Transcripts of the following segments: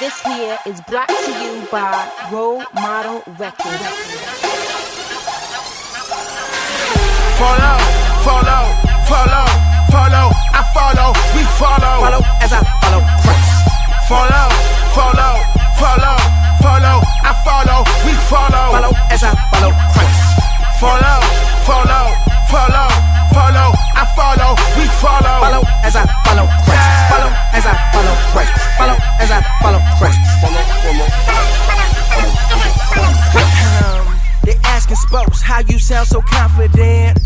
This here is brought to you by Role Model Records. Follow, follow, follow, follow, I follow, we follow. Follow as I follow Christ. Follow, follow, follow, follow, I follow, we follow. Follow as I follow Christ. Follow, follow, follow, follow, I follow, we follow. Follow as I follow Christ. Follow as I follow Christ. Follow as I follow Christ. They asking spokes how you sound so confident.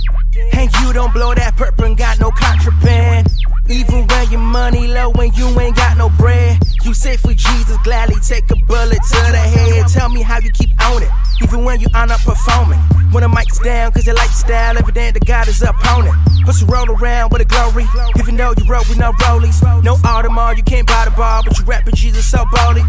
And you don't blow that purple and got no contraband. Even when your money low and you ain't got no bread, you say for Jesus, gladly take a bullet to the head. Tell me how you keep on it, even when you are not performing. When the mic's down, cause your lifestyle, evident that God is opponent. Plus you roll around with a glory, even though you roll with no rollies. No Audemars, you can't buy the bar, but you rapping Jesus so boldly.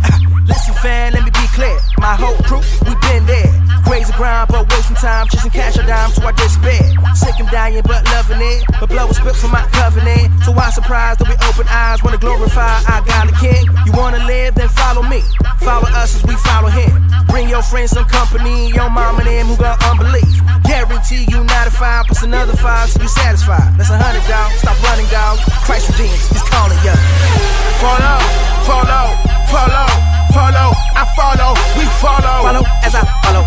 Listen fam, let me be clear, my whole crew, we been there. Crazy grind, but wasting time, chasing cash or dime, so I despair. Sick and dying, but loving it. But blood was spilled from my covenant. So why surprised that we open eyes wanna glorify our God the King? You wanna live, then follow me. Follow us as we follow him. Bring your friends some company, your mom and them who got unbelief. Guarantee you 9 to 5 plus another 5 so you satisfied. That's 100, dog. Stop running, dog. Christ redeems, he's calling you. Follow, follow, follow, follow. I follow, we follow. Follow as I follow